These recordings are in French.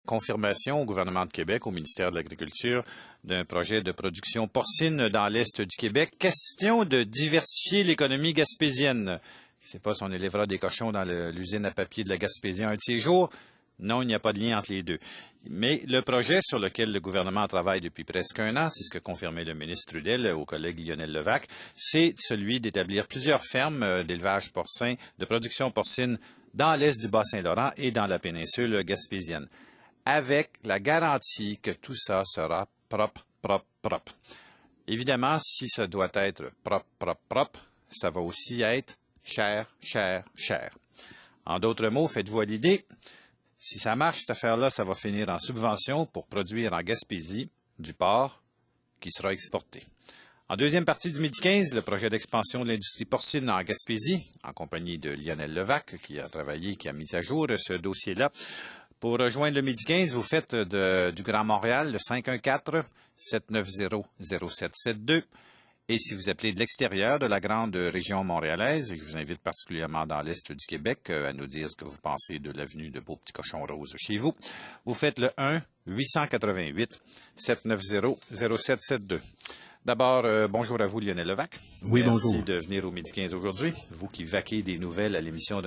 confirmation au gouvernement de Québec, au ministère de l'Agriculture, d'un projet de production porcine dans l'est du Québec. Question de diversifier l'économie gaspésienne. Je ne sais pas si on élèvera des cochons dans l'usine à papier de la Gaspésie un de ces jours. Non, il n'y a pas de lien entre les deux. Mais le projet sur lequel le gouvernement travaille depuis presque un an, c'est ce que confirmait le ministre Trudel au collègue Lionel Levac, c'est celui d'établir plusieurs fermes d'élevage porcin, de production porcine dans l'est du Bas-Saint-Laurent et dans la péninsule gaspésienne, avec la garantie que tout ça sera propre, propre, propre. Évidemment, si ça doit être propre, propre, propre, ça va aussi être cher, cher, cher. En d'autres mots, faites-vous à l'idée, si ça marche, cette affaire-là, ça va finir en subvention pour produire en Gaspésie du porc qui sera exporté. En deuxième partie du Midi 15, le projet d'expansion de l'industrie porcine en Gaspésie, en compagnie de Lionel Levac, qui a travaillé, qui a mis à jour ce dossier-là. Pour rejoindre le Midi 15, vous faites du Grand Montréal, le 514-790-0772. Et si vous appelez de l'extérieur de la grande région montréalaise, et je vous invite particulièrement dans l'est du Québec à nous dire ce que vous pensez de l'avenue de Beaux Petits Cochons Roses chez vous, vous faites le 1-888-790-0772. D'abord, bonjour à vous, Lionel Levac. Oui, bonjour. Merci de venir au Midi 15 aujourd'hui. Vous qui vaquez des nouvelles à l'émission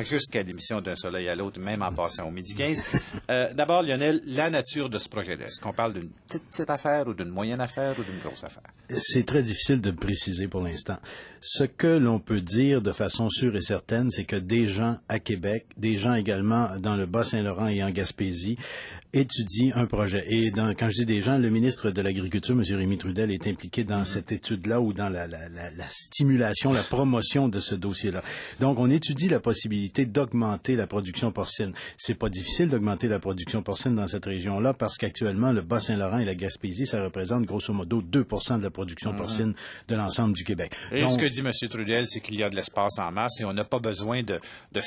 jusqu'à l'émission d'un soleil à l'autre, même en passant au Midi 15. D'abord, Lionel, la nature de ce projet-là. Est-ce qu'on parle d'une petite affaire ou d'une moyenne affaire ou d'une grosse affaire? C'est très difficile de préciser pour l'instant. Ce que l'on peut dire de façon sûre et certaine, c'est que des gens à Québec, des gens également dans le Bas-Saint-Laurent et en Gaspésie, étudient un projet. Et quand je dis des gens, le ministre de l'Agriculture, M. Rémy Trudel, est impliqué dans cette étude-là ou dans la stimulation, la promotion de ce dossier-là. Donc, on étudie la possibilité d'augmenter la production porcine. C'est pas difficile d'augmenter la production porcine dans cette région-là parce qu'actuellement, le Bas-Saint-Laurent et la Gaspésie, ça représente grosso modo 2% de la production porcine de l'ensemble du Québec. Et donc, ce que dit M. Trudel, c'est qu'il y a de l'espace en masse et on n'a pas besoin de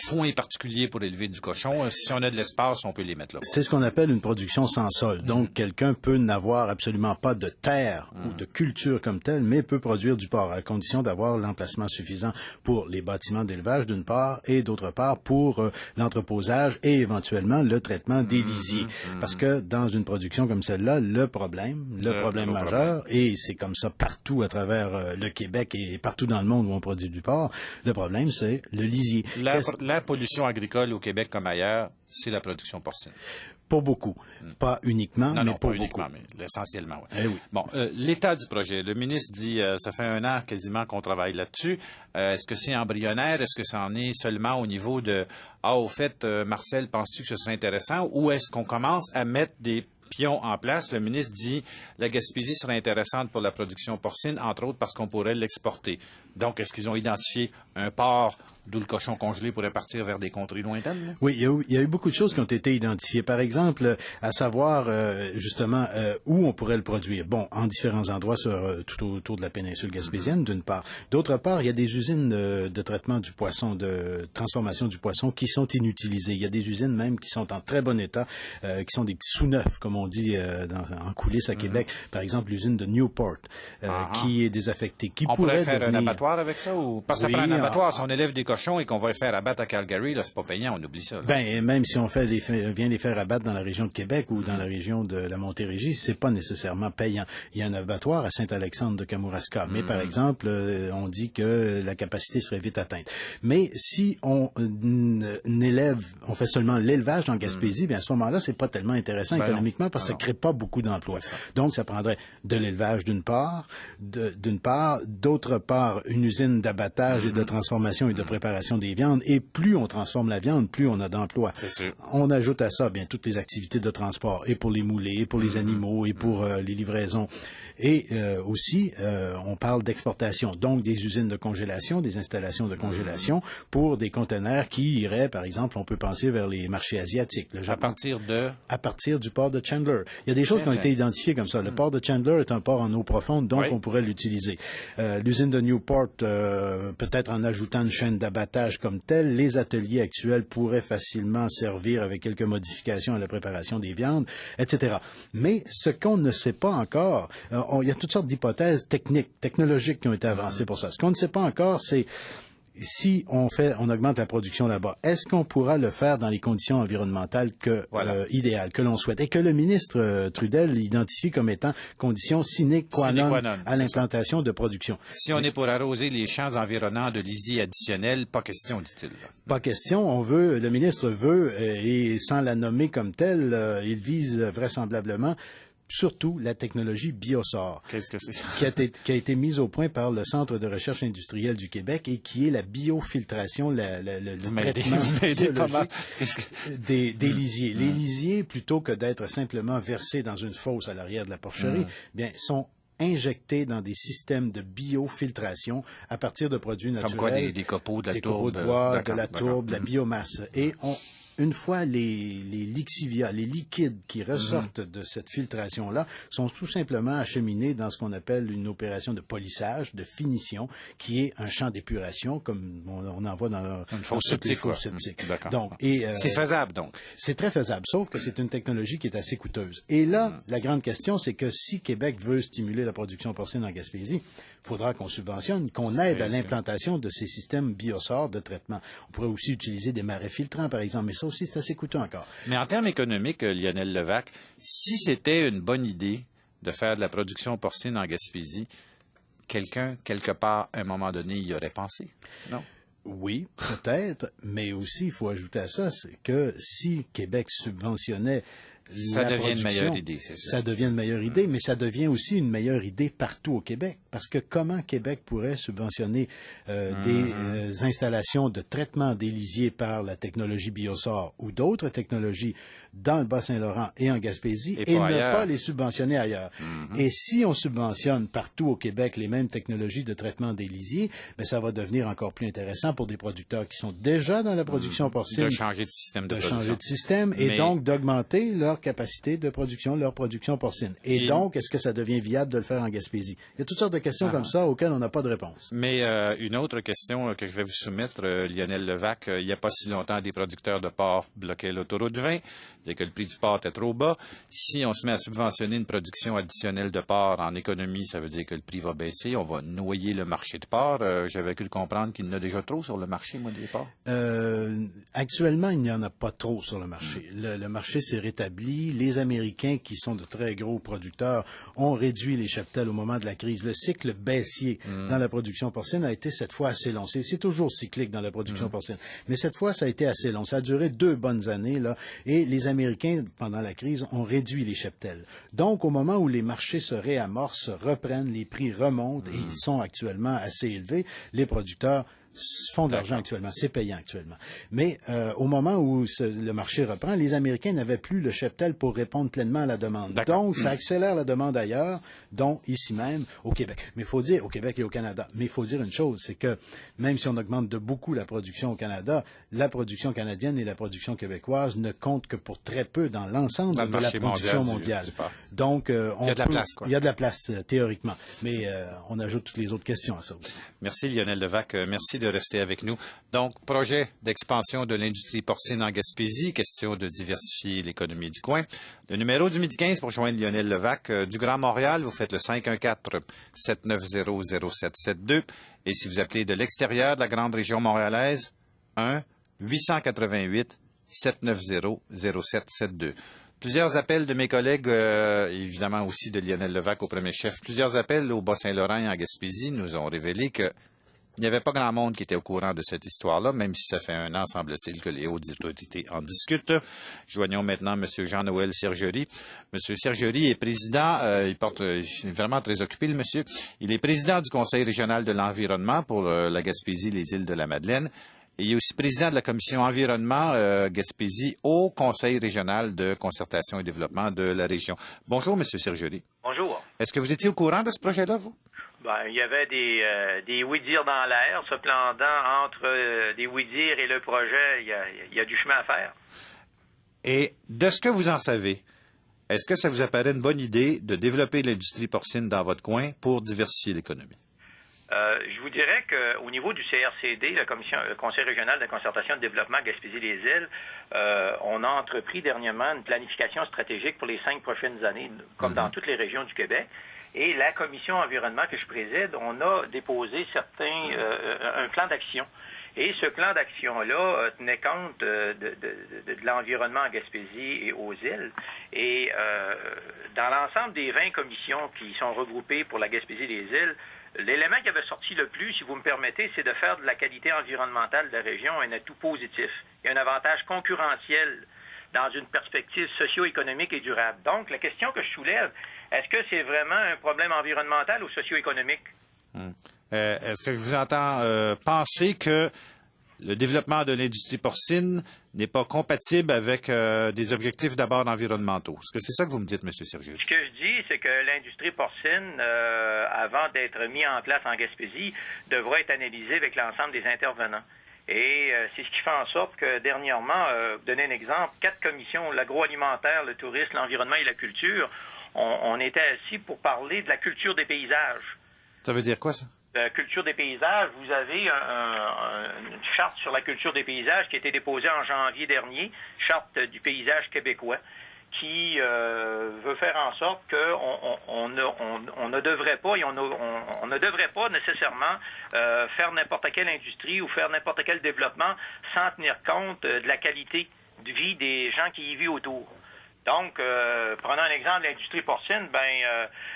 foin particulier pour élever du cochon. Si on a de l'espace, on peut les mettre là. C'est ce qu'on appelle une production sans sol. Donc, quelqu'un peut n'avoir absolument pas de terre ou de culture comme telle, mais peut produire du porc, à condition d'avoir l'emplacement suffisant pour les bâtiments d'élevage, d'une part, et d'autre part, pour l'entreposage et éventuellement le traitement des lisiers. Parce que dans une production comme celle-là, le problème majeur, et c'est comme ça partout à travers le Québec et partout dans le monde où on produit du porc, le problème, c'est le lisier. La pollution agricole au Québec comme ailleurs, c'est la production porcine. Pour beaucoup. Pas uniquement, mais pour beaucoup. Uniquement, mais essentiellement, oui. Eh oui. Bon, l'état du projet. Le ministre dit, ça fait un an quasiment qu'on travaille là-dessus. Est-ce que c'est embryonnaire? Est-ce que ça en est seulement au niveau de, au fait, Marcel, penses-tu que ce serait intéressant? Ou est-ce qu'on commence à mettre des pions en place? Le ministre dit, la Gaspésie serait intéressante pour la production porcine, entre autres parce qu'on pourrait l'exporter. Donc, est-ce qu'ils ont identifié un port d'où le cochon congelé pourrait partir vers des contrées lointaines? Là? Oui, il y a eu beaucoup de choses qui ont été identifiées. Par exemple, à savoir justement où on pourrait le produire. Bon, en différents endroits tout autour de la péninsule gaspésienne, d'une part. D'autre part, il y a des usines de traitement du poisson, de transformation du poisson qui sont inutilisées. Il y a des usines même qui sont en très bon état, qui sont des petits sous-neufs, comme on dit en coulisses à Québec. Par exemple, l'usine de Newport, qui est désaffectée. Qui on pourrait faire devenir... un abattoir avec ça? Ou... Parce que ça prend un abattoir. Si on élève des cochons et qu'on va les faire abattre à Calgary, là, c'est pas payant, on oublie ça. Là. Ben, même si on vient les faire abattre dans la région de Québec ou dans la région de la Montérégie, c'est pas nécessairement payant. Il y a un abattoir à Saint-Alexandre de Kamouraska, mais par exemple, on dit que la capacité serait vite atteinte. Mais si on fait seulement l'élevage en Gaspésie, bien à ce moment-là, c'est pas tellement intéressant économiquement parce que ça crée pas beaucoup d'emplois. Donc, ça prendrait de l'élevage d'une part, d'autre part, une usine d'abattage et de transformation et de préparation des viandes, et plus on transforme la viande, plus on a d'emplois. C'est sûr. On ajoute à ça bien toutes les activités de transport, et pour les moulets, et pour les animaux, et pour les livraisons. Et aussi, on parle d'exportation, donc des usines de congélation, des installations de congélation pour des conteneurs qui iraient, par exemple, on peut penser vers les marchés asiatiques. Le Japon, à partir du port de Chandler. Il y a des choses qui ont été identifiées comme ça. Le port de Chandler est un port en eau profonde, donc on pourrait l'utiliser. L'usine de Newport, peut-être en ajoutant une chaîne d'abattage comme telle, les ateliers actuels pourraient facilement servir avec quelques modifications à la préparation des viandes, etc. Mais ce qu'on ne sait pas encore, il y a toutes sortes d'hypothèses technologiques qui ont été avancées pour ça. Ce qu'on ne sait pas encore, c'est si on augmente la production là-bas, est-ce qu'on pourra le faire dans les conditions environnementales idéales, que l'on souhaite, et que le ministre Trudel identifie comme étant conditions sine qua non à l'implantation de production. Si on est pour arroser les champs environnants de lisier additionnel, pas question, dit-il. Pas question. Le ministre veut, et sans la nommer comme telle, il vise vraisemblablement surtout la technologie Biosor. Qu'est-ce que c'est? Qui a été mise au point par le Centre de recherche industrielle du Québec et qui est la biofiltration, le traitement biologique des lisiers. Les lisiers, plutôt que d'être simplement versés dans une fosse à l'arrière de la porcherie, bien, sont injectés dans des systèmes de biofiltration à partir de produits naturels. Comme quoi, des copeaux, de la tourbe. Des copeaux de bois, de la tourbe, de la biomasse. Et une fois les lixivia, les liquides qui ressortent de cette filtration-là, sont tout simplement acheminés dans ce qu'on appelle une opération de polissage, de finition, qui est un champ d'épuration, comme on en voit dans une fosse septique. Donc, c'est faisable, donc. C'est très faisable, sauf que c'est une technologie qui est assez coûteuse. Et là, la grande question, c'est que si Québec veut stimuler la production porcine en Gaspésie, il faudra qu'on subventionne, qu'on aide à l'implantation de ces systèmes Biosor de traitement. On pourrait aussi utiliser des marais filtrants, par exemple, mais ça aussi, c'est assez coûteux encore. Mais en termes économiques, Lionel Levac, si c'était une bonne idée de faire de la production porcine en Gaspésie, quelqu'un, quelque part, à un moment donné, y aurait pensé, non? Oui, peut-être, mais aussi, il faut ajouter à ça, c'est que si Québec subventionnait ça devient une meilleure idée, c'est ça. Ça devient une meilleure idée, mais ça devient aussi une meilleure idée partout au Québec. Parce que comment Québec pourrait subventionner des installations de traitement des lisiers par la technologie Biosor ou d'autres technologies dans le Bas-Saint-Laurent et en Gaspésie et ne pas les subventionner ailleurs. Et si on subventionne partout au Québec les mêmes technologies de traitement des lisiers, bien, ça va devenir encore plus intéressant pour des producteurs qui sont déjà dans la production porcine. De changer de système de production. Changer de système et donc d'augmenter leur capacité de production, leur production porcine. Et donc, est-ce que ça devient viable de le faire en Gaspésie? Il y a toutes sortes de questions comme ça auxquelles on n'a pas de réponse. Mais une autre question que je vais vous soumettre, Lionel Levac, il n'y a pas si longtemps, des producteurs de porc bloquaient l'autoroute 20, dès que le prix du porc était trop bas. Si on se met à subventionner une production additionnelle de porc en économie, ça veut dire que le prix va baisser, on va noyer le marché de porc. J'avais cru comprendre qu'il y en a déjà trop sur le marché, moi, des porcs. Actuellement, il n'y en a pas trop sur le marché. Le marché s'est rétabli. Les Américains, qui sont de très gros producteurs, ont réduit les cheptels au moment de la crise. Le cycle baissier dans la production porcine a été cette fois assez long. C'est toujours cyclique dans la production porcine. Mais cette fois, ça a été assez long. Ça a duré 2 bonnes années, là. Et les Américains, pendant la crise, ont réduit les cheptels. Donc, au moment où les marchés se réamorcent, reprennent, les prix remontent et ils sont actuellement assez élevés, les producteurs font de l'argent actuellement, c'est payant actuellement. Mais au moment où le marché reprend, les Américains n'avaient plus le cheptel pour répondre pleinement à la demande. Donc, ça accélère la demande ailleurs, dont ici même, au Québec. Mais il faut dire, au Québec et au Canada, mais il faut dire une chose, c'est que même si on augmente de beaucoup la production au Canada, la production canadienne et la production québécoise ne comptent que pour très peu dans l'ensemble de la production mondiale. Donc, il y a de la place, théoriquement. Mais on ajoute toutes les autres questions à ça aussi. Merci Lionel Levac, merci de rester avec nous. Donc, projet d'expansion de l'industrie porcine en Gaspésie, question de diversifier l'économie du coin. Le numéro du Midi 15 pour joindre Lionel Levac du Grand Montréal, vous faites le 514-790-0772. Et si vous appelez de l'extérieur de la grande région montréalaise, 1-888-790-0772. Plusieurs appels de mes collègues, évidemment aussi de Lionel Levac au premier chef, plusieurs appels au Bas-Saint-Laurent et en Gaspésie nous ont révélé que il n'y avait pas grand monde qui était au courant de cette histoire-là, même si ça fait 1 an, semble-t-il, que les hautes autorités en discutent. Joignons maintenant M. Jean-Noël Sergerie. M. Sergerie est président, il est vraiment très occupé, le monsieur. Il est président du Conseil régional de l'environnement pour la Gaspésie, les îles de la Madeleine. Et il est aussi président de la commission environnement Gaspésie au Conseil régional de concertation et développement de la région. Bonjour, M. Sergerie. Bonjour. Est-ce que vous étiez au courant de ce projet-là, vous? Ben, il y avait des oui-dire dans l'air. Cependant, entre des oui-dire et le projet, il y a du chemin à faire. Et de ce que vous en savez, est-ce que ça vous apparaît une bonne idée de développer l'industrie porcine dans votre coin pour diversifier l'économie? Je vous dirais qu'au niveau du CRCD, le Conseil régional de concertation de développement Gaspésie-les-Îles, on a entrepris dernièrement une planification stratégique pour les 5 prochaines années, comme dans toutes les régions du Québec. Et la commission environnement que je préside, on a déposé un plan d'action. Et ce plan d'action-là tenait compte de l'environnement en Gaspésie et aux îles. Et dans l'ensemble des 20 commissions qui sont regroupées pour la Gaspésie et les îles, l'élément qui avait sorti le plus, si vous me permettez, c'est de faire de la qualité environnementale de la région un atout positif. Il y a un avantage concurrentiel dans une perspective socio-économique et durable. Donc, la question que je soulève, est-ce que c'est vraiment un problème environnemental ou socio-économique? Est-ce que je vous entends penser que le développement de l'industrie porcine n'est pas compatible avec des objectifs d'abord environnementaux? Est-ce que c'est ça que vous me dites, M. Sergioli? Ce que je dis, c'est que l'industrie porcine, avant d'être mise en place en Gaspésie, devra être analysée avec l'ensemble des intervenants. Et c'est ce qui fait en sorte que, dernièrement, pour donner un exemple, 4 commissions, l'agroalimentaire, le tourisme, l'environnement et la culture, on était assis pour parler de la culture des paysages. Ça veut dire quoi, ça? La culture des paysages, vous avez une charte sur la culture des paysages qui a été déposée en janvier dernier, charte du paysage québécois, qui veut faire en sorte qu'on ne devrait pas, et on ne devrait pas nécessairement faire n'importe quelle industrie ou faire n'importe quel développement sans tenir compte de la qualité de vie des gens qui y vivent autour. Donc, prenons un exemple, l'industrie porcine,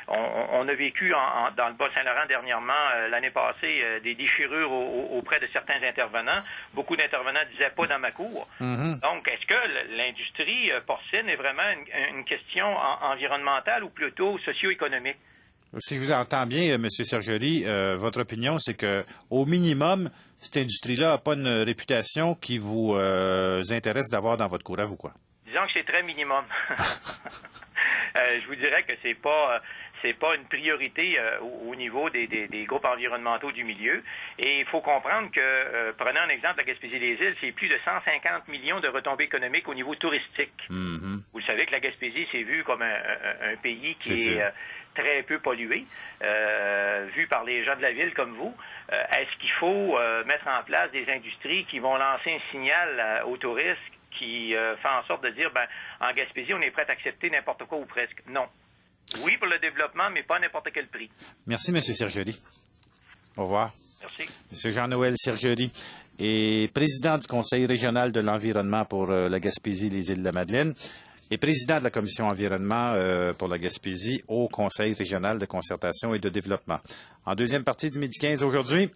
on a vécu dans le Bas-Saint-Laurent dernièrement, l'année passée, des déchirures auprès de certains intervenants. Beaucoup d'intervenants disaient pas dans ma cour. Mm-hmm. Donc, est-ce que l'industrie porcine est vraiment une question environnementale ou plutôt socio-économique? Si je vous entends bien, M. Sergioli, votre opinion, c'est que, au minimum, cette industrie-là n'a pas une réputation qui vous intéresse d'avoir dans votre cour à vous, quoi? Disons que c'est très minimum. Je vous dirais que c'est pas une priorité au niveau des groupes environnementaux du milieu. Et il faut comprendre que, prenons un exemple, la Gaspésie-les-Îles, c'est plus de 150 millions de retombées économiques au niveau touristique. Mm-hmm. Vous savez que la Gaspésie, c'est vu comme un pays qui est très peu pollué, vu par les gens de la ville comme vous. Est-ce qu'il faut mettre en place des industries qui vont lancer un signal aux touristes qui fait en sorte de dire, en Gaspésie, on est prêt à accepter n'importe quoi ou presque? Non. Oui pour le développement, mais pas à n'importe quel prix. Merci, M. Sergioli. Au revoir. Merci. M. Jean-Noël Sergioli est président du Conseil régional de l'environnement pour la Gaspésie, les Îles-de-la-Madeleine, et président de la Commission environnement pour la Gaspésie au Conseil régional de concertation et de développement. En deuxième partie du Midi 15 aujourd'hui,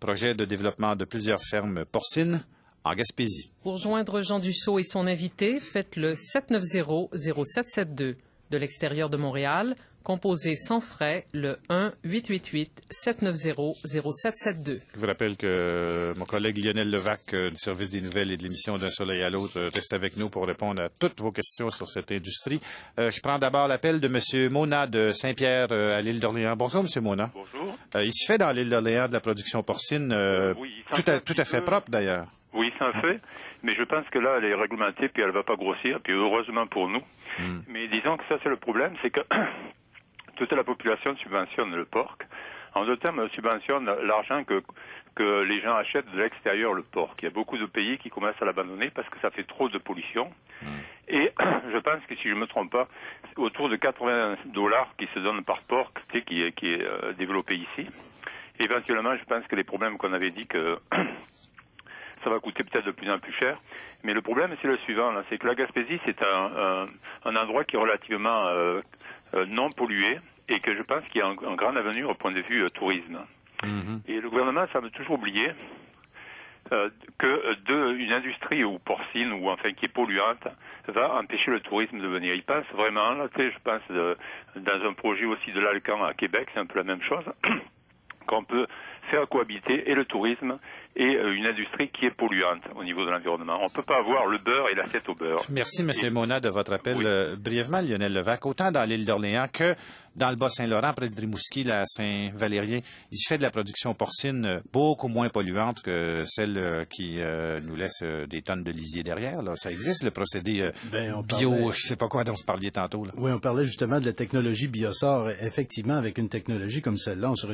projet de développement de plusieurs fermes porcines en Gaspésie. Pour joindre Jean Dussault et son invité, faites le 790-0772. De l'extérieur de Montréal, composez sans frais le 1-888-790-0772. Je vous rappelle que mon collègue Lionel Levac du service des nouvelles et de l'émission D'un soleil à l'autre reste avec nous pour répondre à toutes vos questions sur cette industrie. Je prends d'abord l'appel de M. Mona de Saint-Pierre à l'île d'Orléans. Bonjour, M. Mona. Bonjour. Il se fait dans l'île d'Orléans de la production porcine oui, tout à fait propre d'ailleurs. Oui, c'est un fait, mais je pense que là, elle est réglementée, puis elle va pas grossir, puis heureusement pour nous. Mais disons que ça, c'est le problème, c'est que toute la population subventionne le porc. En d'autres termes, elle subventionne l'argent que les gens achètent de l'extérieur, le porc. Il y a beaucoup de pays qui commencent à l'abandonner parce que ça fait trop de pollution. Et je pense que, si je ne me trompe pas, c'est autour de $80 qui se donnent par porc, qui est développé ici. Éventuellement, je pense que les problèmes qu'on avait dit que ça va coûter peut-être de plus en plus cher. Mais le problème, c'est le suivant, là, c'est que la Gaspésie, c'est un endroit qui est relativement non pollué et que je pense qu'il y a un grand avenir au point de vue tourisme. Mm-hmm. Et le gouvernement semble toujours oublier une industrie ou porcine ou enfin qui est polluante va empêcher le tourisme de venir. Ils pensent vraiment, là, tu sais, je pense dans un projet aussi de l'Alcan à Québec, c'est un peu la même chose, qu'on peut faire cohabiter et le tourisme et une industrie qui est polluante au niveau de l'environnement. On ne peut pas avoir le beurre et l'assiette au beurre. Merci, M. Mona, de votre appel. Oui. Brièvement, Lionel Levac, autant dans l'île d'Orléans que dans le Bas-Saint-Laurent, près de Rimouski, à Saint-Valérien, il se fait de la production porcine beaucoup moins polluante que celle qui nous laisse des tonnes de lisier derrière. Là. Ça existe, le procédé bio, je sais pas quoi dont vous parliez tantôt. Là. Oui, on parlait justement de la technologie Biosort. Effectivement, avec une technologie comme celle-là, on se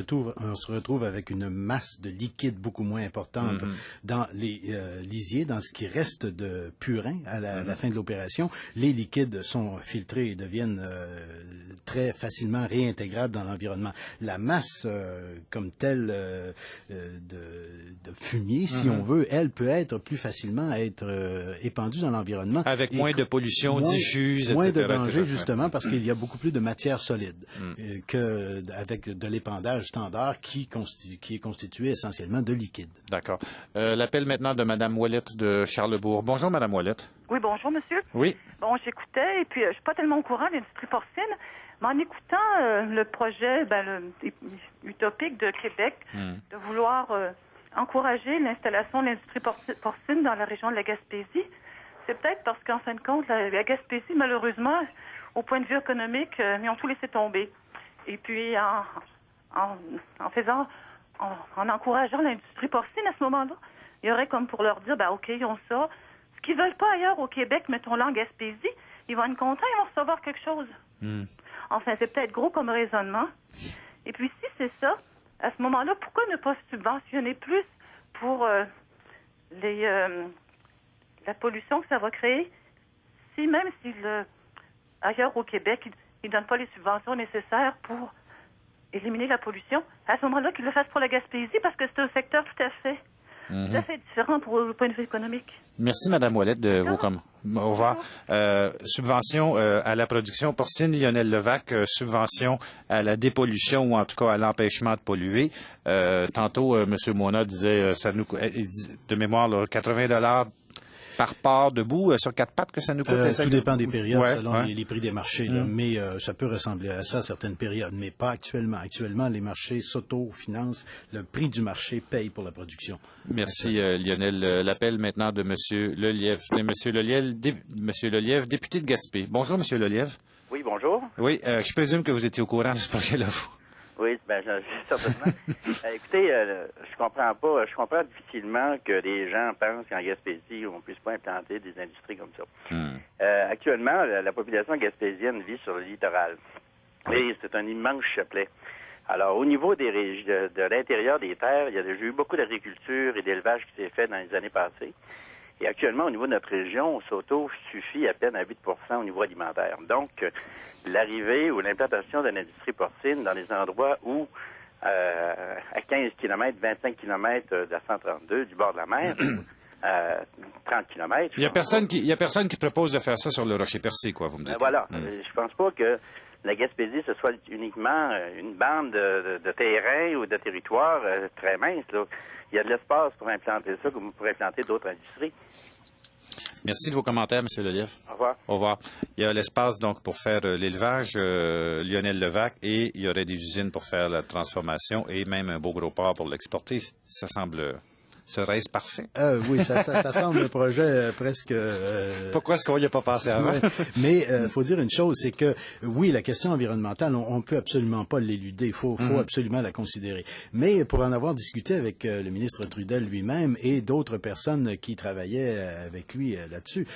retrouve avec une masse de liquide beaucoup moins importante importante dans les lisiers, dans ce qui reste de purin à la fin de l'opération. Les liquides sont filtrés et deviennent très facilement réintégrables dans l'environnement. La masse comme telle de fumier, si on veut, elle peut être plus facilement épandue dans l'environnement. Avec moins de pollution diffuse, moins etc. Moins de danger, justement, parce qu'il y a beaucoup plus de matière solide qu'avec de l'épandage standard qui est constitué essentiellement de liquide. D'accord. L'appel maintenant de Mme Ouellette de Charlebourg. Bonjour, Mme Ouellette. Oui, bonjour, monsieur. Oui. Bon, j'écoutais, et puis je suis pas tellement au courant de l'industrie porcine, mais en écoutant le projet utopique de Québec de vouloir encourager l'installation de l'industrie porcine dans la région de la Gaspésie, c'est peut-être parce qu'en fin de compte, la Gaspésie, malheureusement, au point de vue économique, ils ont tout laissé tomber. Et puis, en encourageant l'industrie porcine à ce moment-là, il y aurait comme pour leur dire, OK, ils ont ça. Ce qu'ils veulent pas ailleurs au Québec, mettons-le en Gaspésie, ils vont être contents, ils vont recevoir quelque chose. Enfin, c'est peut-être gros comme raisonnement. Et puis, si c'est ça, à ce moment-là, pourquoi ne pas subventionner plus pour la pollution que ça va créer, même si ailleurs au Québec, ils ne donnent pas les subventions nécessaires pour éliminer la pollution, à ce moment-là, qu'ils le fassent pour la Gaspésie, parce que c'est un secteur tout à fait différent pour le point de vue économique. Merci, Mme Ouellette, de vos commentaires. Au revoir. Subvention à la production porcine, Lionel Levac, subvention à la dépollution ou en tout cas à l'empêchement de polluer. Tantôt, M. Mona disait, de mémoire, là, 80 $ par part debout sur 4 pattes que ça nous coûte. Tout dépend des périodes selon les prix des marchés. Là. Mais ça peut ressembler à ça à certaines périodes, mais pas actuellement. Actuellement, les marchés s'autofinancent. Le prix du marché paye pour la production. Merci, Lionel. L'appel maintenant de M. Lelièvre. Monsieur Lelièvre, député de Gaspé. Bonjour, M. Lelièvre. Oui, bonjour. Oui, je présume que vous étiez au courant de ce projet-là, vous. Oui, certainement. Écoutez, je comprends difficilement que les gens pensent qu'en Gaspésie, on ne puisse pas implanter des industries comme ça. Actuellement, la population gaspésienne vit sur le littoral. Et c'est un immense chapelet. Alors, au niveau de l'intérieur des terres, il y a déjà eu beaucoup d'agriculture et d'élevage qui s'est fait dans les années passées. Et actuellement, au niveau de notre région, on s'auto-suffit à peine à 8 % au niveau alimentaire. Donc, l'arrivée ou l'implantation d'une industrie porcine dans les endroits où, à 15 km, 25 km de la 132, du bord de la mer, 30 km... Il y a personne qui propose de faire ça sur le Rocher Percé, quoi, vous me dites. Voilà. Je pense pas que la Gaspésie, ce soit uniquement une bande de terrain ou de territoire très mince, là. Il y a de l'espace pour implanter ça, comme pour implanter d'autres industries. Merci de vos commentaires, M. Lelièvre. Au revoir. Au revoir. Il y a l'espace donc pour faire l'élevage, Lionel Levac, et il y aurait des usines pour faire la transformation et même un beau gros port pour l'exporter. Ça semble... Serait-ce parfait? Oui, ça semble un projet presque... Pourquoi est-ce qu'on n'y a pas pensé avant? Mais faut dire une chose, c'est que, oui, la question environnementale, on ne peut absolument pas l'éluder. Il faut absolument la considérer. Mais pour en avoir discuté avec le ministre Trudel lui-même et d'autres personnes qui travaillaient avec lui là-dessus,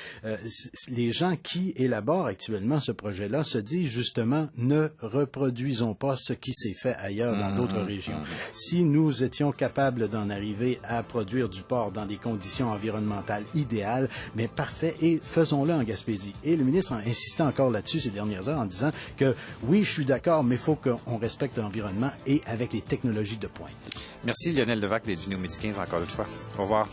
les gens qui élaborent actuellement ce projet-là se disent justement, ne reproduisons pas ce qui s'est fait ailleurs dans d'autres régions. Si nous étions capables d'en arriver à produire du porc dans des conditions environnementales idéales, mais parfait, et faisons-le en Gaspésie. Et le ministre a insisté encore là-dessus ces dernières heures en disant que oui, je suis d'accord, mais il faut qu'on respecte l'environnement et avec les technologies de pointe. Merci Lionel Levac d'être venu au Midi 15 encore une fois. Au revoir.